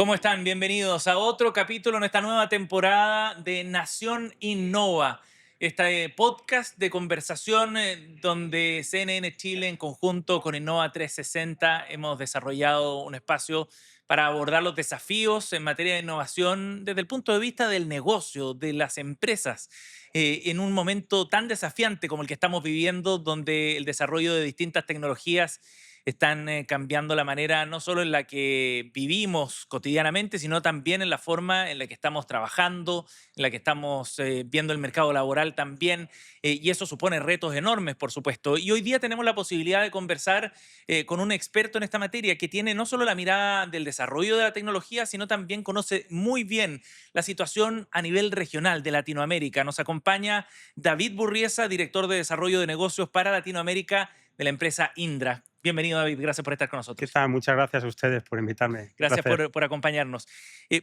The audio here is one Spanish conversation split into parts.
¿Cómo están? Bienvenidos a otro capítulo en esta nueva temporada de Nación Innova, este podcast de conversación donde CNN Chile en conjunto con Innova 360 hemos desarrollado un espacio para abordar los desafíos en materia de innovación desde el punto de vista del negocio, de las empresas, en un momento tan desafiante como el que estamos viviendo, donde el desarrollo de distintas tecnologías están cambiando la manera no solo en la que vivimos cotidianamente, sino también en la forma en la que estamos trabajando, en la que estamos viendo el mercado laboral también, y eso supone retos enormes, por supuesto. Y hoy día tenemos la posibilidad de conversar con un experto en esta materia que tiene no solo la mirada del desarrollo de la tecnología, sino también conoce muy bien la situación a nivel regional de Latinoamérica. Nos acompaña David Burriesa, director de desarrollo de negocios para Latinoamérica de la empresa Indra. Bienvenido, David. Gracias por estar con ¿Qué nosotros. tal? Muchas gracias a ustedes por invitarme. Un Gracias placer. por acompañarnos.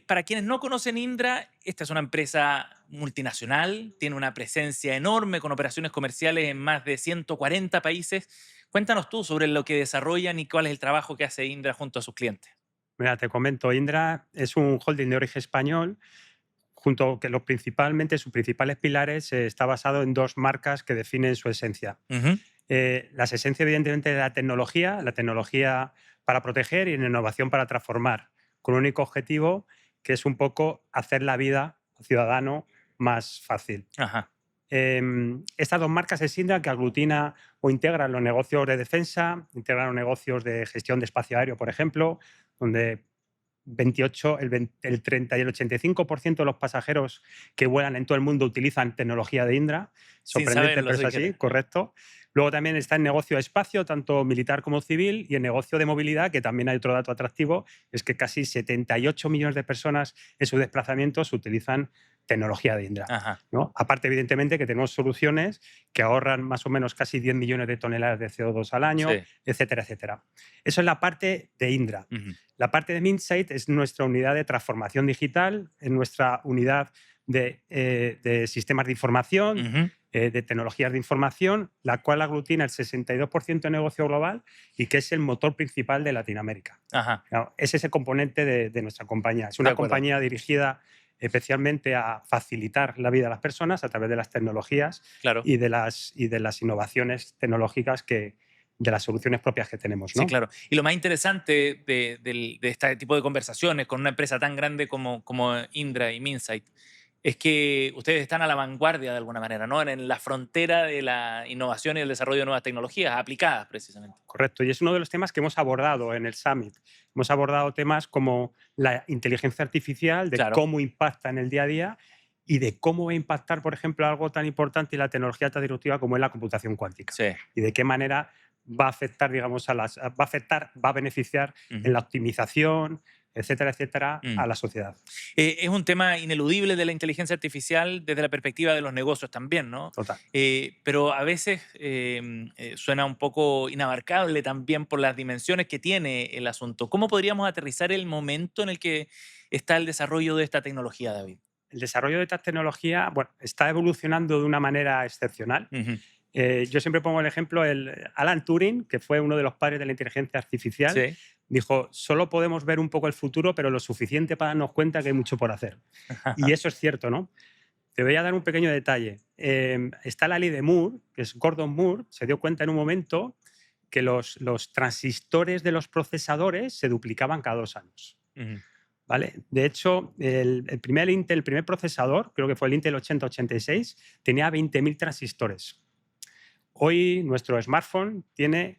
Para quienes no conocen Indra, esta es una empresa multinacional, tiene una presencia enorme con operaciones comerciales en más de 140 países. Cuéntanos tú sobre lo que desarrollan y cuál es el trabajo que hace Indra junto a sus clientes. Mira, te comento, Indra es un holding de origen español, junto que principalmente sus principales pilares está basado en dos marcas que definen su esencia. Ujú. Las esencias, evidentemente, de la tecnología para proteger y la innovación para transformar, con un único objetivo que es un poco hacer la vida al ciudadano más fácil. Ajá. Estas dos marcas es Indra, que aglutina o integra los negocios de defensa, integra los negocios de gestión de espacio aéreo, por ejemplo, donde 28, el 30 y el 85% de los pasajeros que vuelan en todo el mundo utilizan tecnología de Indra. Sin Sorprendente, saberlo, pero es sí que... así, correcto. Luego también está el negocio de espacio, tanto militar como civil, y el negocio de movilidad, que también hay otro dato atractivo, es que casi 78 millones de personas en sus desplazamientos utilizan tecnología de Indra, Ajá. ¿no? Aparte, evidentemente, que tenemos soluciones que ahorran más o menos casi 10 millones de toneladas de CO2 al año, Sí. etcétera, etcétera. Eso es la parte de Indra. Ujú. La parte de Minsight es nuestra unidad de transformación digital, es nuestra unidad de sistemas de información, Ujú. de tecnologías de información, la cual aglutina el 62% de negocio global y que es el motor principal de Latinoamérica. Ajá. Claro, ese es el componente de nuestra compañía. Es De una acuerdo. compañía dirigida especialmente a facilitar la vida de las personas a través de las tecnologías Claro. y de las innovaciones tecnológicas de las soluciones propias que tenemos, Sí, ¿no? claro. Y lo más interesante de este tipo de conversaciones con una empresa tan grande como Indra y Minsight es que ustedes están a la vanguardia de alguna manera, ¿no? En la frontera de la innovación y el desarrollo de nuevas tecnologías aplicadas, precisamente. Correcto, y es uno de los temas que hemos abordado en el Summit. Hemos abordado temas como la inteligencia artificial, de Claro. cómo impacta en el día a día y de cómo va a impactar, por ejemplo, algo tan importante y la tecnología tan disruptiva como es la computación cuántica. Sí. Y de qué manera va a afectar, digamos, va a beneficiar en Ujú. la optimización, etcétera, etcétera, Mm. a la sociedad. Es un tema ineludible de la inteligencia artificial desde la perspectiva de los negocios también, ¿no? Total. Pero a veces suena un poco inabarcable también por las dimensiones que tiene el asunto. ¿Cómo podríamos aterrizar el momento en el que está el desarrollo de esta tecnología, David? El desarrollo de esta tecnología, bueno, está evolucionando de una manera excepcional. Ujú. Yo siempre pongo el ejemplo, Alan Turing, que fue uno de los padres de la inteligencia artificial, Sí. dijo, solo podemos ver un poco el futuro, pero lo suficiente para darnos cuenta que hay mucho por hacer. Y eso es cierto, ¿no? Te voy a dar un pequeño detalle. Está la ley de Moore, que es Gordon Moore, se dio cuenta en un momento que los transistores de los procesadores se duplicaban cada 2 años. Ujú. ¿Vale? De hecho, el primer procesador, creo que fue el Intel 8086, tenía 20.000 transistores. Hoy nuestro smartphone tiene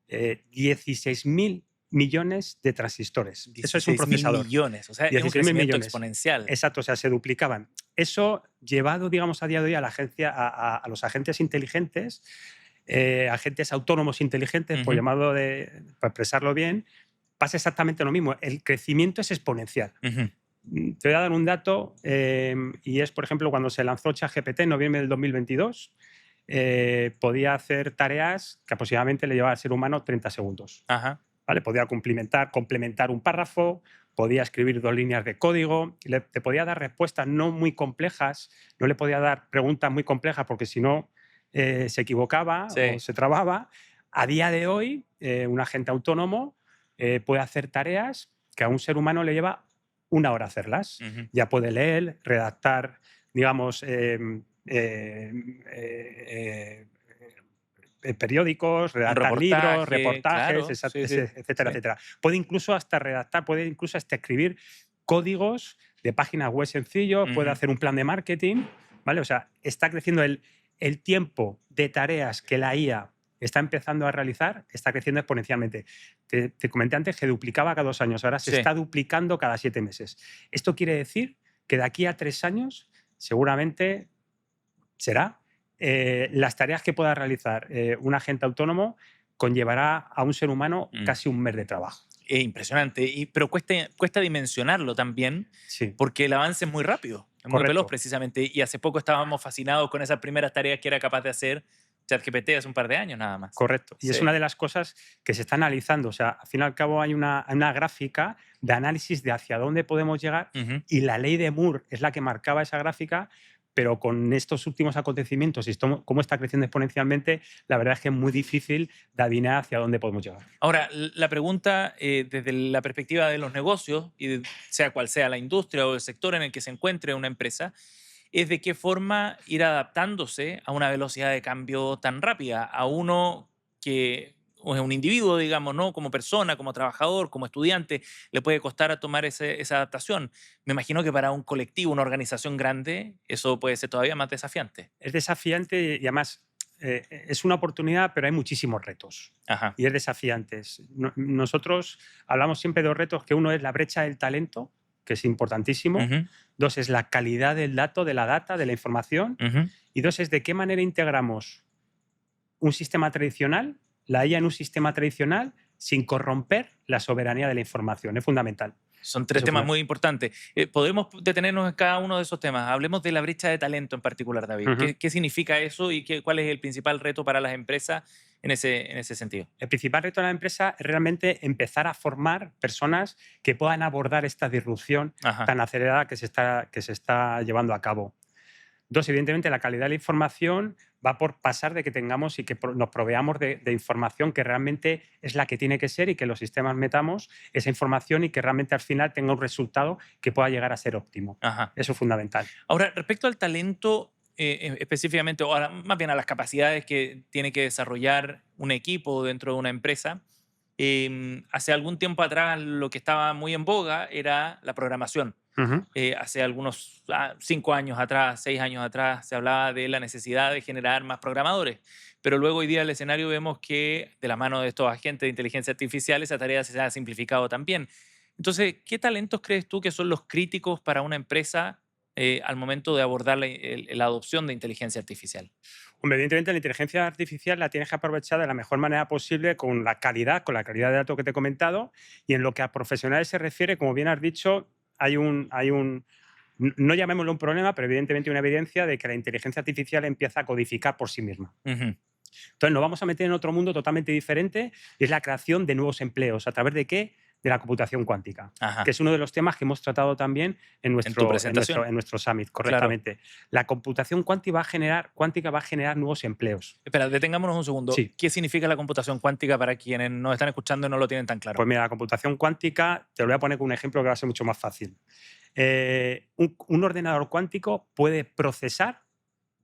16.000 millones de transistores. Eso es un 16 mil procesador. millones, o sea, es un 16.000 crecimiento millones. exponencial. Exacto, o sea, se duplicaban. Eso llevado, digamos, a día de hoy a la agencia, a los agentes inteligentes, agentes autónomos inteligentes, por Ujú. llamarlo para expresarlo bien, pasa exactamente lo mismo. El crecimiento es exponencial. Ujú. Te voy a dar un dato y es, por ejemplo, cuando se lanzó ChatGPT en noviembre del 2022, podía hacer tareas que aproximadamente le llevaba al ser humano 30 segundos. Ajá. ¿Vale? Podía complementar un párrafo, podía escribir 2 líneas de código, te podía dar respuestas no muy complejas, no le podía dar preguntas muy complejas porque si no se equivocaba o Sí. se trababa. A día de hoy, un agente autónomo puede hacer tareas que a un ser humano le lleva una hora hacerlas. Ujú. Ya puede leer, redactar, digamos, periódicos, Un redactar libros, reportaje, reportajes, claro. Sí, sí, etcétera, sí. etcétera. Puede incluso hasta redactar, puede incluso hasta escribir códigos de páginas web sencillos, puede Ujú. hacer un plan de marketing, ¿vale? O sea, está creciendo el tiempo de tareas que la IA está empezando a realizar, está creciendo exponencialmente. Te comenté antes que duplicaba cada 2 años, ahora se Sí. está duplicando cada 7 meses. Esto quiere decir que de aquí a 3 años seguramente será las tareas que pueda realizar un agente autónomo conllevará a un ser humano Mm. casi un mes de trabajo. Es impresionante. Pero cuesta dimensionarlo también, Sí, porque el avance es muy rápido, es muy veloz correcto, precisamente. Y hace poco estábamos fascinados con esas primeras tareas que era capaz de hacer ChatGPT hace un par de años nada más. correcto. Y es Sí. una de las cosas que se está analizando. O sea, al fin y al cabo hay una gráfica de análisis de hacia dónde podemos llegar Ujú. y la ley de Moore es la que marcaba esa gráfica, pero con estos últimos acontecimientos y cómo está creciendo exponencialmente, la verdad es que es muy difícil de adivinar hacia dónde podemos llegar. Ahora, la pregunta desde la perspectiva de los negocios, y sea cual sea la industria o el sector en el que se encuentre una empresa, es de qué forma ir adaptándose a una velocidad de cambio tan rápida, a uno que o es un individuo, digamos, ¿no? Como persona, como trabajador, como estudiante, le puede costar a tomar esa adaptación. Me imagino que para un colectivo, una organización grande, eso puede ser todavía más desafiante. Es desafiante y además es una oportunidad, pero hay muchísimos retos Ajá. y es desafiante. Nosotros hablamos siempre de dos retos, que uno es la brecha del talento, que es importantísimo. Ujú, 2 es la calidad del dato, de la data, de la información. ujú. Y 2 es de qué manera integramos un sistema tradicional, la IA en un sistema tradicional, sin corromper la soberanía de la información. Es fundamental. Son tres Eso es temas fundamental. muy importantes. Podemos detenernos en cada uno de esos temas. Hablemos de la brecha de talento en particular, David. Ujú. ¿Qué significa eso y cuál es el principal reto para las empresas en ese sentido? El principal reto de la empresa es realmente empezar a formar personas que puedan abordar esta disrupción Ajá. tan acelerada que se está llevando a cabo. 2, evidentemente, la calidad de la información va por pasar de que tengamos y que nos proveamos de información que realmente es la que tiene que ser y que los sistemas metamos esa información y que realmente al final tenga un resultado que pueda llegar a ser óptimo. Ajá. Eso es fundamental. Ahora, respecto al talento, específicamente, o más bien a las capacidades que tiene que desarrollar un equipo dentro de una empresa, hace algún tiempo atrás lo que estaba muy en boga era la programación. Ujú. Hace algunos 5 años atrás, 6 años atrás, se hablaba de la necesidad de generar más programadores. Pero luego hoy día en el escenario vemos que de la mano de estos agentes de inteligencia artificial esa tarea se ha simplificado también. Entonces, ¿qué talentos crees tú que son los críticos para una empresa al momento de abordar la adopción de inteligencia artificial? Hombre, evidentemente la inteligencia artificial la tienes que aprovechar de la mejor manera posible con la calidad de datos que te he comentado, y en lo que a profesionales se refiere, como bien has dicho, no llamémoslo un problema, pero evidentemente una evidencia de que la inteligencia artificial empieza a codificar por sí misma. Ujú. Entonces nos vamos a meter en otro mundo totalmente diferente y es la creación de nuevos empleos. ¿A través de qué? De la computación cuántica, Ajá. que es uno de los temas que hemos tratado también en En tu presentación. nuestro summit, Claro. correctamente. La computación cuántica va a generar nuevos empleos. Espera, detengámonos un segundo. Sí, ¿Qué significa la computación cuántica para quienes nos están escuchando y no lo tienen tan claro? pues mira, la computación cuántica, te lo voy a poner con un ejemplo que va a ser mucho más fácil. Un ordenador cuántico puede procesar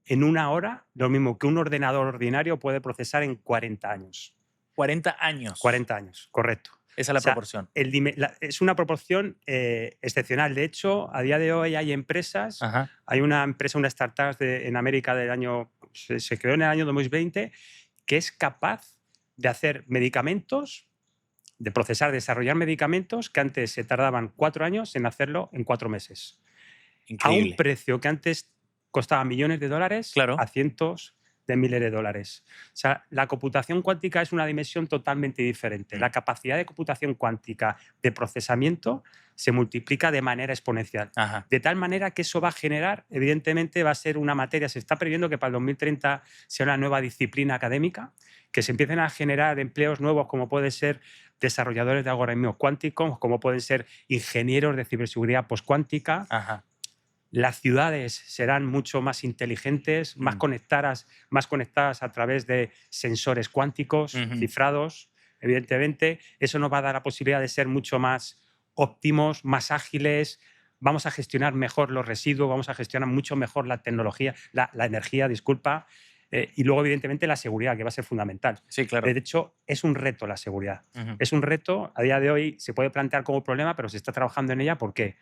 en 1 hora lo mismo que un ordenador ordinario puede procesar en 40 años. 40 años. 40 años, correcto. Esa es O la sea, proporción. es una proporción excepcional. De hecho, a día de hoy hay empresas, Ajá. hay una empresa, una startup en América se creó en el año 2020, que es capaz de hacer medicamentos, de procesar, desarrollar medicamentos que antes se tardaban 4 años en hacerlo en 4 meses. A un Increíble. precio que antes costaba millones de dólares Claro. a cientos de miles de dólares. O sea, la computación cuántica es una dimensión totalmente diferente. La capacidad de computación cuántica de procesamiento se multiplica de manera exponencial. Ajá. De tal manera que eso va a generar, evidentemente, va a ser una materia. Se está previendo que para el 2030 sea una nueva disciplina académica, que se empiecen a generar empleos nuevos, como pueden ser desarrolladores de algoritmos cuánticos, como pueden ser ingenieros de ciberseguridad postcuántica. Ajá. Las ciudades serán mucho más inteligentes, más conectadas a través de sensores cuánticos, Ujú. cifrados, evidentemente. Eso nos va a dar la posibilidad de ser mucho más óptimos, más ágiles, vamos a gestionar mejor los residuos, vamos a gestionar mucho mejor la tecnología, la energía, disculpa, y luego, evidentemente, la seguridad, que va a ser fundamental. Sí, claro. De hecho, es un reto la seguridad. Ujú. Es un reto, a día de hoy se puede plantear como problema, pero se está trabajando en ella. ¿Por qué?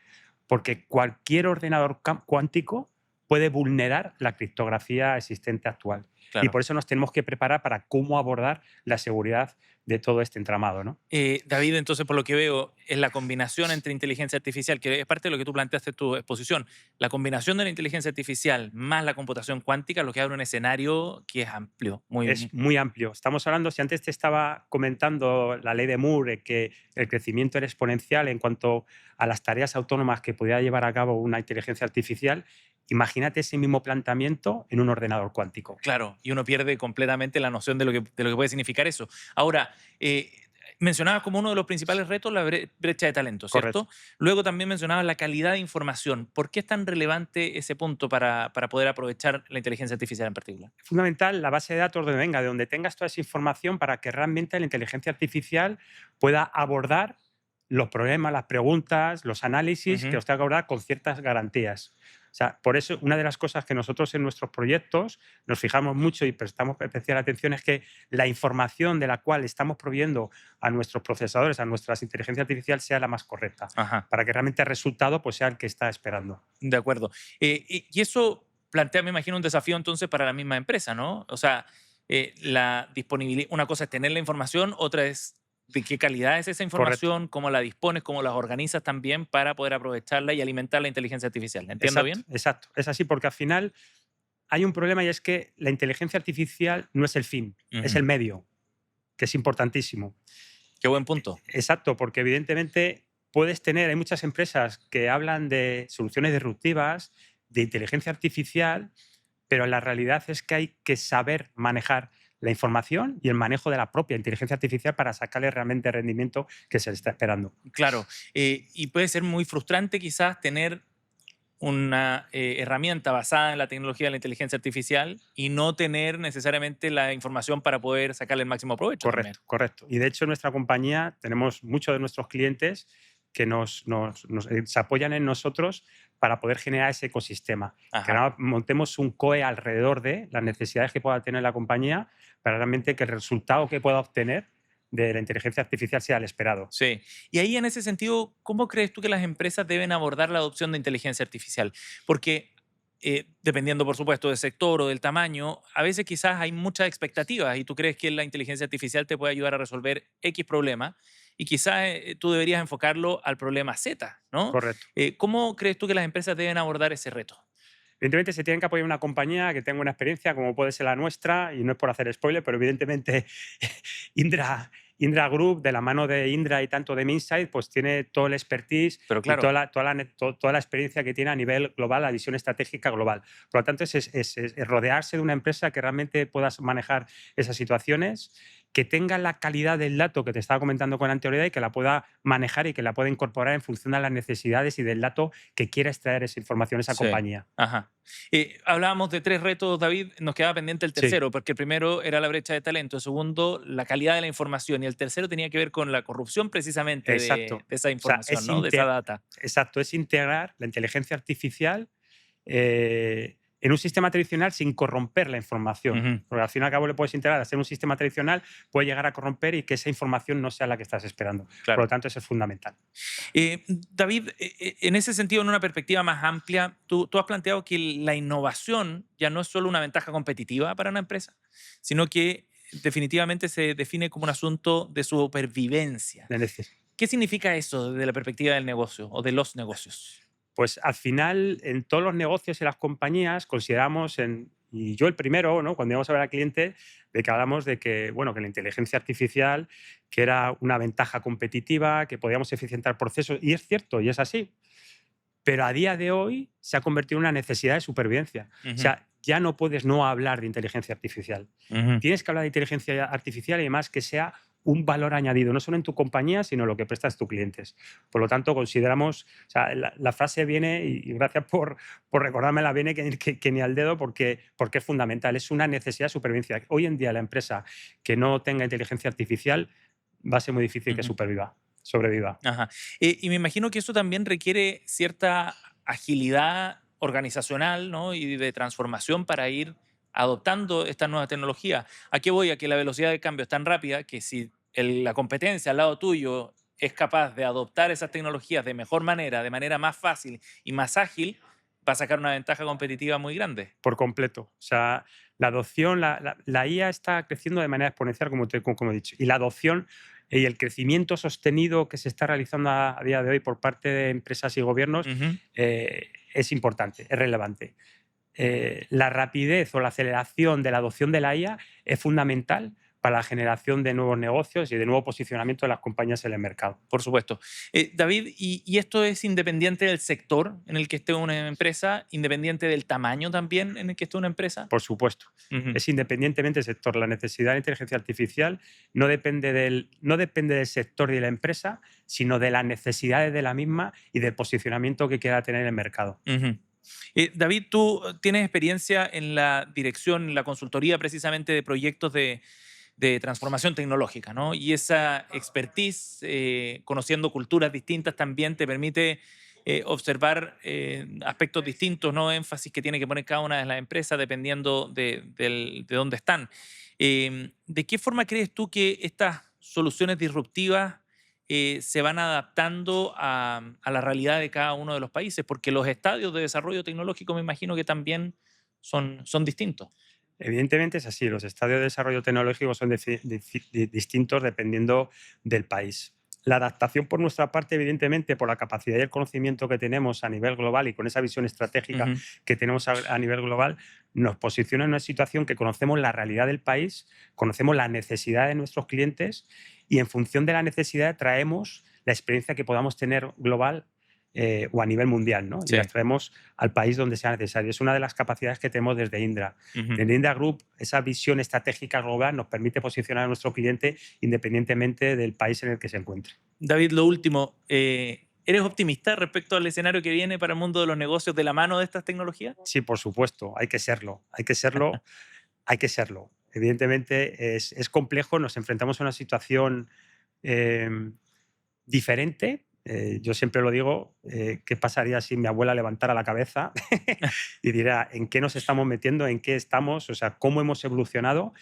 Porque cualquier ordenador cuántico puede vulnerar la criptografía existente actual. Y Claro. por eso nos tenemos que preparar para cómo abordar la seguridad de todo este entramado, ¿no? David, entonces, por lo que veo, es la combinación entre inteligencia artificial, que es parte de lo que tú planteaste en tu exposición, la combinación de la inteligencia artificial más la computación cuántica, lo que abre un escenario que es amplio, Es muy amplio. Estamos hablando, si antes te estaba comentando la ley de Moore, que el crecimiento era exponencial en cuanto a las tareas autónomas que podía llevar a cabo una inteligencia artificial, imagínate ese mismo planteamiento en un ordenador cuántico. claro, y uno pierde completamente la noción de lo que puede significar eso. Ahora, mencionabas como uno de los principales retos la brecha de talento, ¿cierto? Correcto. Luego también mencionabas la calidad de información. ¿Por qué es tan relevante ese punto para poder aprovechar la inteligencia artificial en particular? Es fundamental la base de datos de venga, de donde tengas toda esa información para que realmente la inteligencia artificial pueda abordar los problemas, las preguntas, los análisis que Ujú. os tenga que abordar con ciertas garantías. O sea, por eso una de las cosas que nosotros en nuestros proyectos nos fijamos mucho y prestamos especial atención es que la información de la cual estamos proveyendo a nuestros procesadores, a nuestras inteligencias artificiales, sea la más correcta, Ajá. para que realmente el resultado pues, sea el que está esperando. De acuerdo. Y eso plantea, me imagino, un desafío entonces para la misma empresa, ¿no? O sea, la disponibilidad, una cosa es tener la información, otra es de qué calidad es esa Correcto. información, cómo la dispones, cómo las organizas también para poder aprovecharla y alimentar la inteligencia artificial. ¿Entiendo Exacto, bien? exacto. Es así porque al final hay un problema y es que la inteligencia artificial no es el fin, es Ujú. el medio, que es importantísimo. Qué buen punto. Exacto, porque evidentemente puedes tener, hay muchas empresas que hablan de soluciones disruptivas, de inteligencia artificial, pero la realidad es que hay que saber manejar la información y el manejo de la propia inteligencia artificial para sacarle realmente el rendimiento que se le está esperando. Claro. Y puede ser muy frustrante quizás tener una herramienta basada en la tecnología de la inteligencia artificial y no tener necesariamente la información para poder sacarle el máximo provecho también. Correcto, correcto. Y de hecho, en nuestra compañía tenemos muchos de nuestros clientes que se apoyan en nosotros para poder generar ese ecosistema. Que Ajá. ahora montemos un COE alrededor de las necesidades que pueda tener la compañía para realmente que el resultado que pueda obtener de la inteligencia artificial sea el esperado. Sí. Y ahí en ese sentido, ¿cómo crees tú que las empresas deben abordar la adopción de inteligencia artificial? Porque dependiendo, por supuesto, del sector o del tamaño, a veces quizás hay muchas expectativas y tú crees que la inteligencia artificial te puede ayudar a resolver X problema y quizás tú deberías enfocarlo al problema Z, ¿no? Correcto. ¿Cómo crees tú que las empresas deben abordar ese reto? Evidentemente se tienen que apoyar una compañía que tenga una experiencia como puede ser la nuestra, y no es por hacer spoiler, pero evidentemente Indra, Indra Group, de la mano de Indra y tanto de Minsight, pues tiene todo el expertise Pero y claro, toda la experiencia que tiene a nivel global, la visión estratégica global. Por lo tanto, es rodearse de una empresa que realmente pueda manejar esas situaciones, que tenga la calidad del dato que te estaba comentando con anterioridad y que la pueda manejar y que la pueda incorporar en función de las necesidades y del dato que quiera extraer esa información, esa sí. compañía. Ajá. Hablábamos de tres retos, David, nos quedaba pendiente el Sí, tercero, porque el primero era la brecha de talento, el segundo, la calidad de la información, y el tercero tenía que ver con la corrupción precisamente exacto. de esa O sea, información, ¿no? De esa data. exacto, es integrar la inteligencia artificial en un sistema tradicional sin corromper la información. Ujú. Porque al fin y al cabo le puedes integrar, hacer un sistema tradicional, puede llegar a corromper y que esa información no sea la que estás esperando. Por lo Claro. tanto, eso es fundamental. David, en ese sentido, en una perspectiva más amplia, tú has planteado que la innovación ya no es solo una ventaja competitiva para una empresa, sino que definitivamente se define como un asunto de supervivencia. Es decir, ¿Qué significa eso desde la perspectiva del negocio o de los negocios? pues al final, en todos los negocios y las compañías, consideramos, y yo el primero, ¿no? Cuando íbamos a ver al cliente, de que hablamos de que, bueno, que la inteligencia artificial, que era una ventaja competitiva, que podíamos eficientar procesos, y es cierto, y es así. Pero a día de hoy se ha convertido en una necesidad de supervivencia. O Ujú, sea, ya no puedes no hablar de inteligencia artificial. ujú. Tienes que hablar de inteligencia artificial y además que sea un valor añadido, no solo en tu compañía, sino lo que prestas a tus clientes. Por lo tanto, consideramos, o sea, la frase viene, y gracias por recordármela, viene que ni al dedo porque es fundamental, es una necesidad de supervivencia. Hoy en día la empresa que no tenga inteligencia artificial va a ser muy difícil que Ujú. superviva. sobreviva. Ajá. Y me imagino que eso también requiere cierta agilidad organizacional, ¿no? Y de transformación para ir adoptando estas nuevas tecnologías. ¿A qué voy? A que la velocidad de cambio es tan rápida que si la competencia al lado tuyo es capaz de adoptar esas tecnologías de mejor manera, de manera más fácil y más ágil, va a sacar una ventaja competitiva muy grande. Por completo. O sea, la adopción, la IA está creciendo de manera exponencial, como he dicho, y la adopción y el crecimiento sostenido que se está realizando a día de hoy por parte de empresas y gobiernos Ujú. es importante, es relevante. La rapidez o la aceleración de la adopción de la IA es fundamental para la generación de nuevos negocios y de nuevo posicionamiento de las compañías en el mercado. Por supuesto. David, ¿y esto es independiente del sector en el que esté una empresa, independiente del tamaño también en el que esté una empresa? Por supuesto. Ujú. Es independientemente del sector. La necesidad de inteligencia artificial no depende del sector y de la empresa, sino de las necesidades de la misma y del posicionamiento que quiera tener en el mercado. Ujú. David, tú tienes experiencia en la dirección, en la consultoría precisamente de proyectos de transformación tecnológica, ¿no? Y esa expertise, conociendo culturas distintas, también te permite observar aspectos distintos, ¿no? Énfasis que tiene que poner cada una de las empresas dependiendo de dónde están. ¿De qué forma crees tú que estas soluciones disruptivas se van adaptando a la realidad de cada uno de los países? Porque los estadios de desarrollo tecnológico me imagino que también son distintos. Evidentemente es así. Los estadios de desarrollo tecnológico son distintos dependiendo del país. La adaptación por nuestra parte, evidentemente, por la capacidad y el conocimiento que tenemos a nivel global y con esa visión estratégica Ujú. que tenemos a nivel global, nos posiciona en una situación que conocemos la realidad del país, conocemos la necesidad de nuestros clientes y en función de la necesidad traemos la experiencia que podamos tener global o a nivel mundial, ¿no? Y Sí. las traemos al país donde sea necesario. Es una de las capacidades que tenemos desde Indra. Ujú. Desde Indra Group, esa visión estratégica global nos permite posicionar a nuestro cliente independientemente del país en el que se encuentre. David, lo último, ¿eres optimista respecto al escenario que viene para el mundo de los negocios de la mano de estas tecnologías? Sí, por supuesto, hay que serlo, hay que serlo, hay que serlo. Evidentemente es complejo, nos enfrentamos a una situación eh, diferente. Yo siempre lo digo, ¿qué pasaría si mi abuela levantara la cabeza y dirá en qué nos estamos metiendo, en qué estamos, o sea, cómo hemos evolucionado?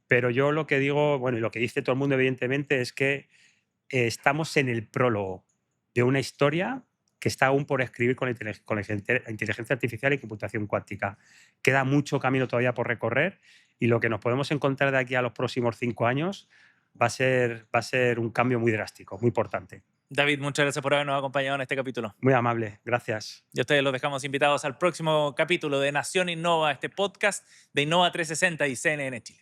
Pero yo lo que digo, bueno, y lo que dice todo el mundo, evidentemente, es que estamos en el prólogo de una historia que está aún por escribir con la inteligencia artificial y computación cuántica. Queda mucho camino todavía por recorrer y lo que nos podemos encontrar de aquí a los próximos 5 años va a ser un cambio muy drástico, muy importante. David, muchas gracias por habernos acompañado en este capítulo. Muy amable, gracias. Y a ustedes los dejamos invitados al próximo capítulo de Nación Innova, este podcast de Innova 360 y CNN Chile.